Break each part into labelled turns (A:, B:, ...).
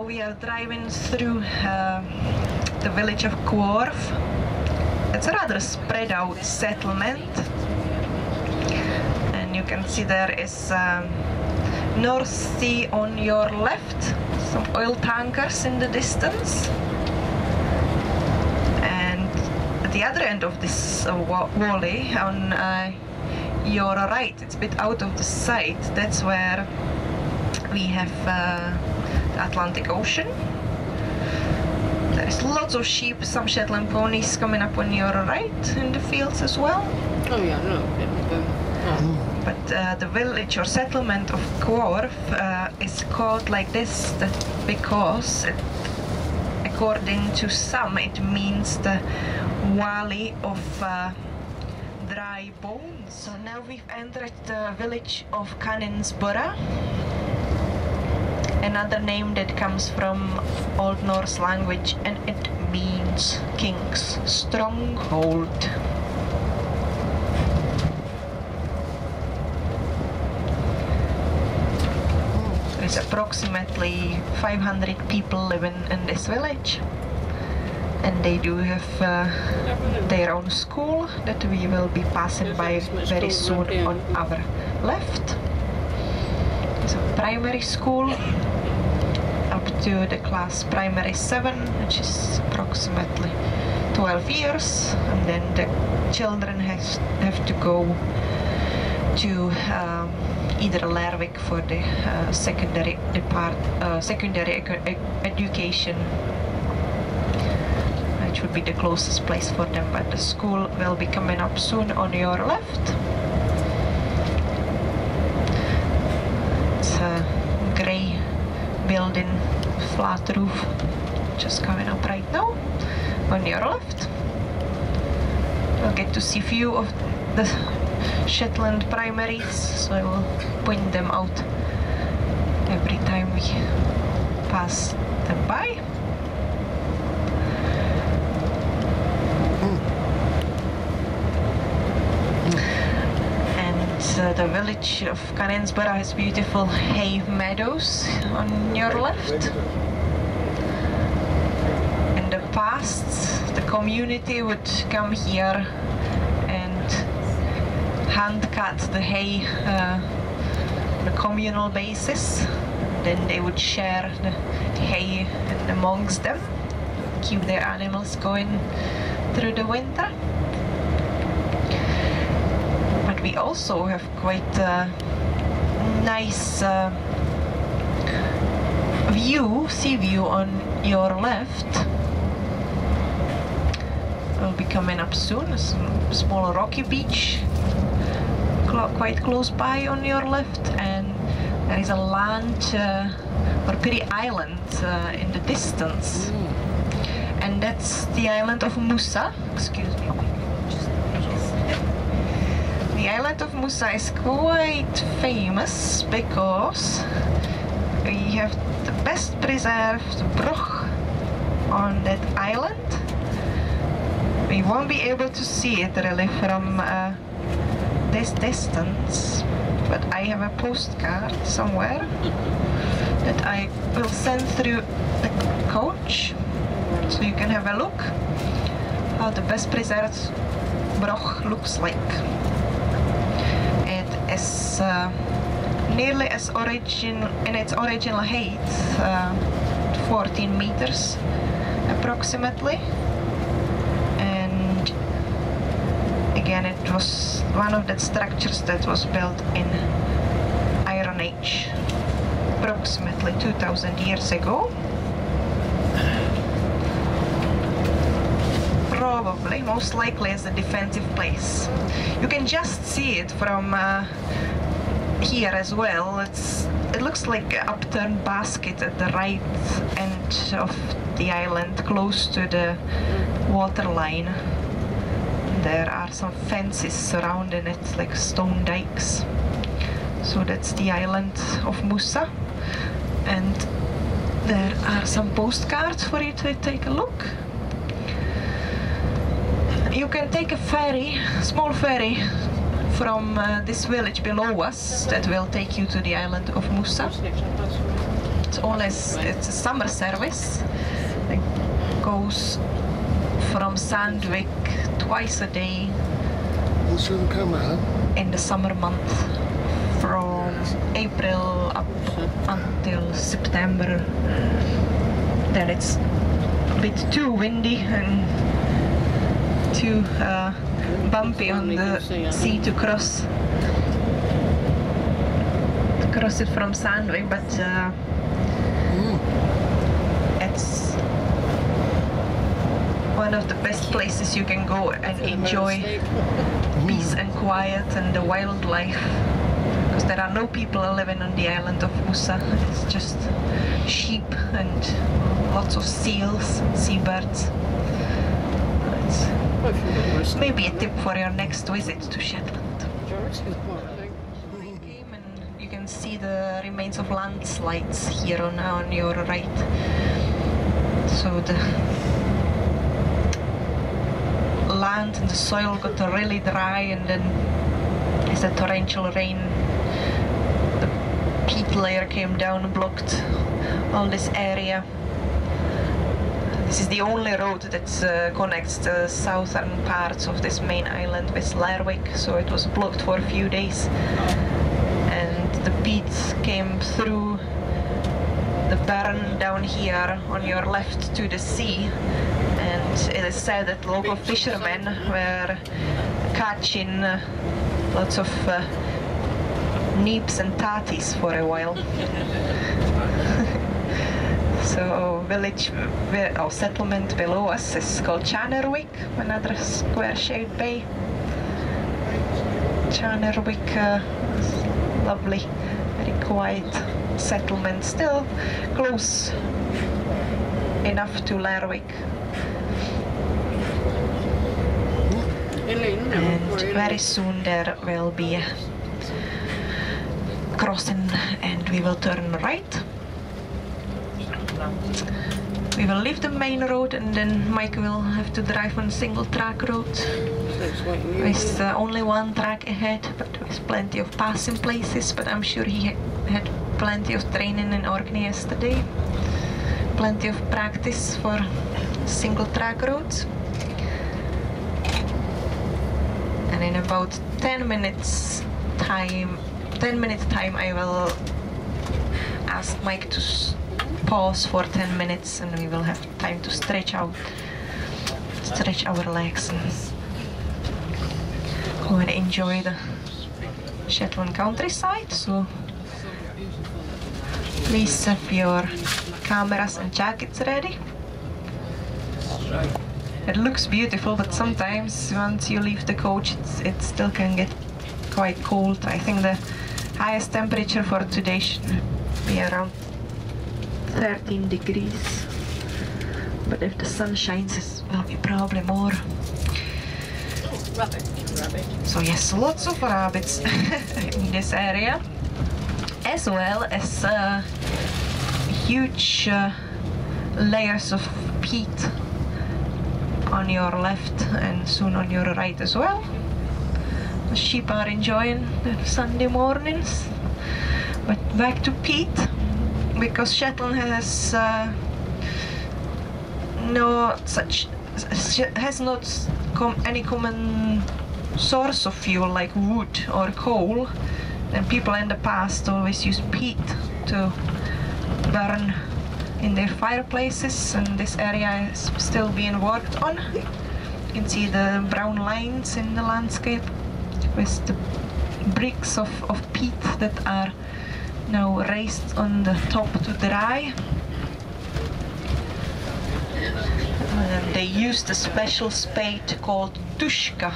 A: Now we are driving through the village of Kworf. It's a rather spread out settlement, and you can see there is North Sea on your left, some oil tankers in the distance, and at the other end of this valley on your right, it's a bit out of the sight, that's where we have the Atlantic Ocean. There's lots of sheep, some Shetland ponies coming up on your right in the fields as well.
B: Oh yeah, no.
A: But the village or settlement of Kworf is called like this because, according to some, it means the valley of dry bones. So now we've entered the village of Canonsburgh, another name that comes from Old Norse language, and it means king's stronghold. There's approximately 500 people living in this village, and they do have their own school that we will be passing by very soon on our left. It's a primary school up to the class primary 7, which is approximately 12 years, and then the children have to go to either Lerwick for the secondary education, which would be the closest place for them, but the school will be coming up soon on your left. It's a grey building, flat roof, just coming up right now on your left. We'll get to see a few of the Shetland primaries, so I will point them out every time we pass them by. And the village of Canonsburgh has beautiful hay meadows on your left. In the past, the community would come here and hand cut the hay on a communal basis. Then they would share the hay amongst them, keep their animals going through the winter. But we also have quite a nice sea view on your left. Will be coming up soon, a small rocky beach quite close by on your left, and there is a land or pretty island in the distance, and that's the island of Musa. Excuse me. The island of Musa is quite famous because we have the best preserved brug on that island. We won't be able to see it really from this distance, but I have a postcard somewhere that I will send through the coach, so you can have a look how the best preserved brug looks like. It is nearly as in its original height, 14 meters approximately. And again, it was one of the structures that was built in Iron Age, approximately 2000 years ago. Probably, most likely, as a defensive place. You can just see it from here as well. It looks like an upturned basket at the right end of the island, close to the water line. There are some fences surrounding it, like stone dikes. So that's the island of Musa, and there are some postcards for you to take a look. You can take a ferry, small ferry, from this village below us that will take you to the island of Musa. booked only it's a summer service. It goes from Sandvik twice a day in the summer month, from April up until September. Then it's a bit too windy and too bumpy on the sea to cross it from Sandvik, but it's one of the best places you can go and enjoy peace and quiet and the wildlife, because there are no people living on the island of Usa. It's just sheep and lots of seals, seabirds. It's maybe a tip for your next visit to Shetland. We came and you can see the remains of landslides here on your right. So the land and the soil got really dry, and then as the torrential rain, the peat layer came down and blocked all this area. This is the only road that connects the southern parts of this main island with Lerwick, so it was blocked for a few days. And the peat came through the barren down here on your left to the sea, and it is said that local fishermen were catching lots of neeps and tatis for a while. So village or settlement below us is called Chanerwick, another square-shaped bay. Chanerwick, lovely, very quiet settlement, still close enough to Lerwick. And very soon there will be a crossing and we will turn right. We will leave the main road and then Mike will have to drive on a single track road with only one track ahead, but with plenty of passing places. But I'm sure he had plenty of training in Orkney yesterday, plenty of practice for single track roads. And in about 10 minutes time I will ask Mike to pause for 10 minutes, and we will have time to stretch our legs and go and enjoy the Shetland countryside. So please have your cameras and jackets ready. It looks beautiful, but sometimes once you leave the coach it still can get quite cold. I think the highest temperature for today should be around 13 degrees, but if the sun shines it will be probably more.
B: Rabbit.
A: So yes, lots of rabbits in this area, as well as huge layers of peat on your left and soon on your right as well. The sheep are enjoying the Sunday mornings. But back to peat, because Shetland has any common source of fuel like wood or coal, and people in the past always used peat to burn in their fireplaces, and this area is still being worked on. You can see the brown lines in the landscape with the bricks of peat that are now raised on the top to dry. And they used a special spade called tushka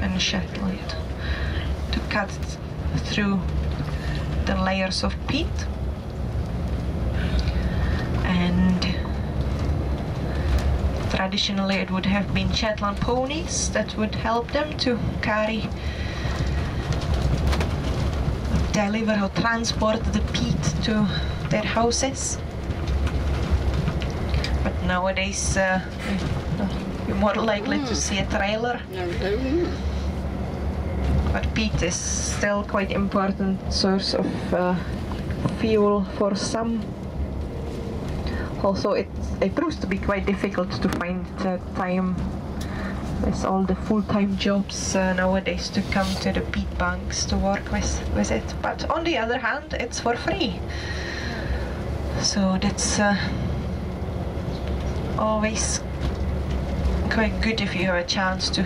A: in Shetland to cut through the layers of peat. And traditionally it would have been Shetland ponies that would help them to deliver or transport the peat to their houses. But nowadays you're more likely to see a trailer. But peat is still quite important source of fuel for some Also, it proves to be quite difficult to find time with all the full-time jobs nowadays to come to the peat banks to work with it. But on the other hand, it's for free. So that's always quite good if you have a chance to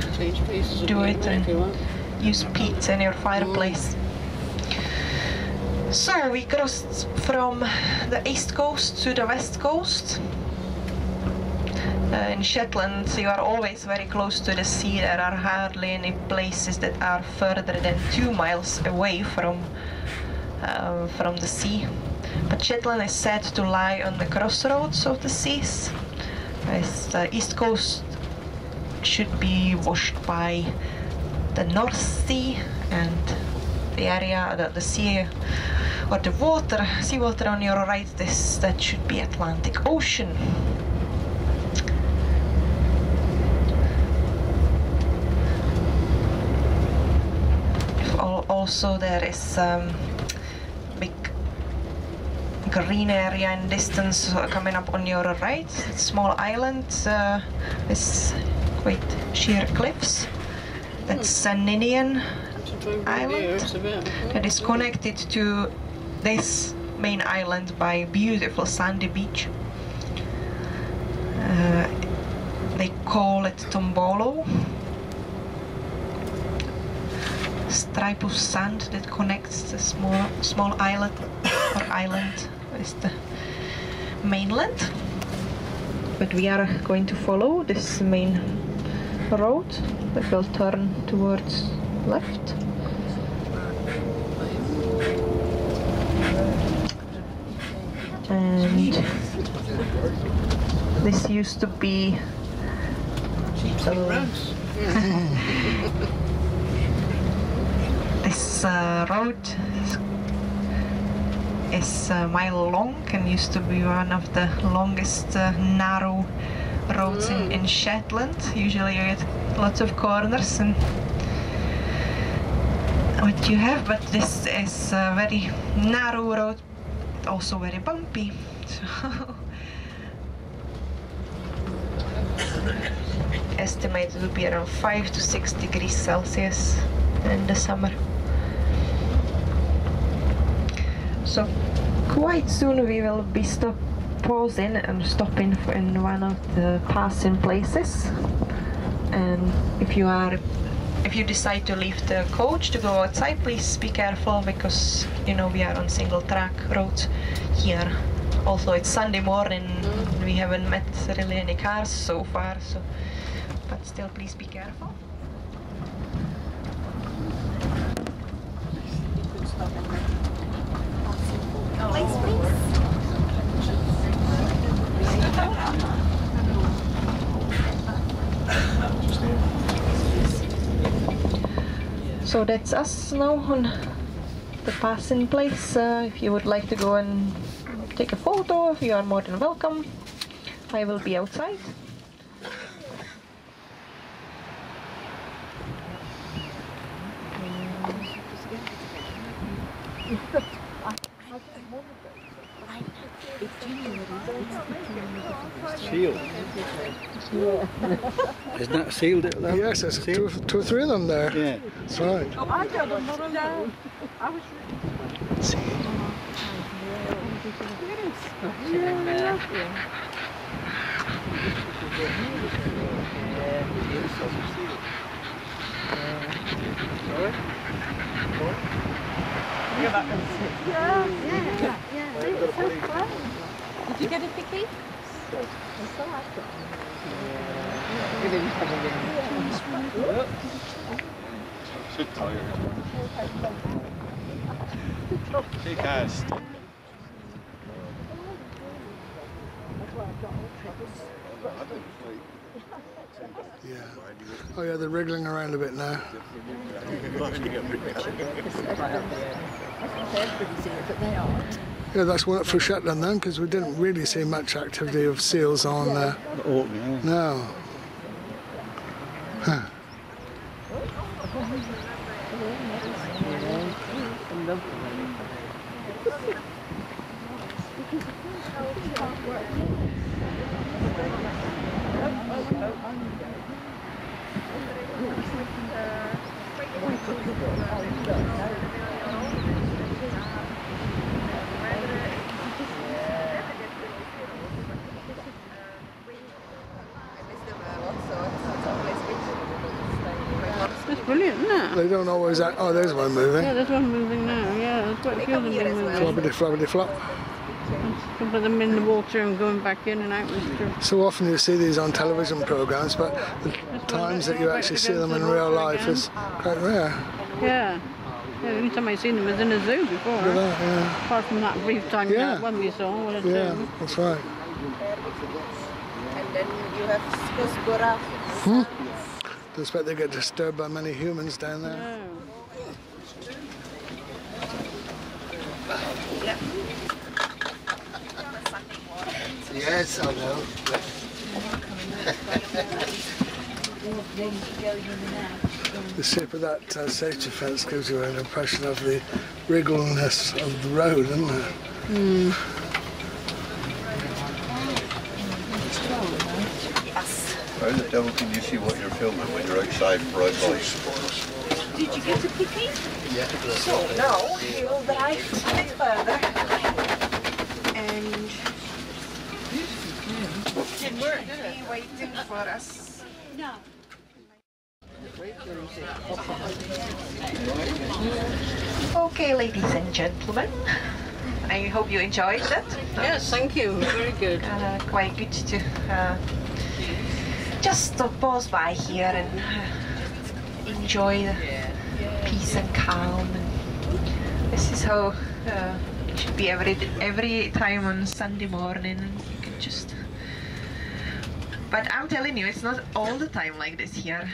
A: do it and use peat in your fireplace. So we crossed from the east coast to the west coast. In Shetland you are always very close to the sea. There are hardly any places that are further than 2 miles away from the sea. But Shetland is said to lie on the crossroads of the seas. As the east coast should be washed by the North Sea, and the area, the sea, or the water, seawater on your right, that should be Atlantic Ocean. Also there is big green area in distance coming up on your right. Small island with quite sheer cliffs. That's Ninian Island. That is connected to this main island by a beautiful sandy beach. They call it Tombolo. Stripe of sand that connects the small island with the mainland. But we are going to follow this main road that will turn towards left. And this used to be this road is a mile long and used to be one of the longest narrow roads in Shetland. Usually you get lots of corners and what you have, but this is a very narrow road, also very bumpy. So estimated to be around 5 to 6 degrees Celsius in the summer. So quite soon we will be pausing and stopping in one of the passing places. And if you decide to leave the coach to go outside, please be careful, because you know we are on single track roads here. Also it's Sunday morning, we haven't met really any cars so far, so but still please be careful. So that's us now on the passing place. If you would like to go and take a photo, you are more than welcome. I will be outside.
B: Sealed. Isn't that sealed?
C: Yes, there's two or three of them there.
B: Yeah.
C: That's right.
D: Oh, I don't know. I was Did you get a picky?
B: Should tired. She cast.
C: Yeah. Oh yeah, they're wriggling around a bit now. Yeah, that's one up for Shetland then, because we didn't really see much activity of seals on there. No. Huh.
D: That's brilliant, isn't it?
C: They don't always act. Oh, there's one moving.
D: Yeah, there's one moving now. Yeah, there's quite a few of them being moving.
C: Floppity, floppity, flop.
D: A couple of them in the water and going back in and out with the...
C: So often you see these on television programs, but the times that you actually see them in real life is quite rare.
D: Yeah. Yeah, the only time I've seen them was in a zoo before.
C: Look at that, yeah.
D: Apart from that brief time
C: Yeah.
D: that one we saw. Well, it's,
C: Yeah, that's right.
E: And then you have Skosgora.
C: Don't expect they get disturbed by many humans down there.
D: no.
C: Yes, I know. The shape of that safety fence gives you an impression of the wriggleness of the road, doesn't it?
B: How the devil can you see what you're filming when you're outside bright lights?
E: Did you get a picnic?
C: Yeah.
E: So now we will drive a bit further. And
A: Didn't work, did it?
E: be waiting for us.
A: Okay, ladies and gentlemen, I hope you enjoyed that.
D: Yes, thank you. Very good.
A: Quite good to just pause by here and enjoy the peace and calm. And this is how it should be every time on Sunday morning. And you can just. But I'm telling you, it's not all the time like this here.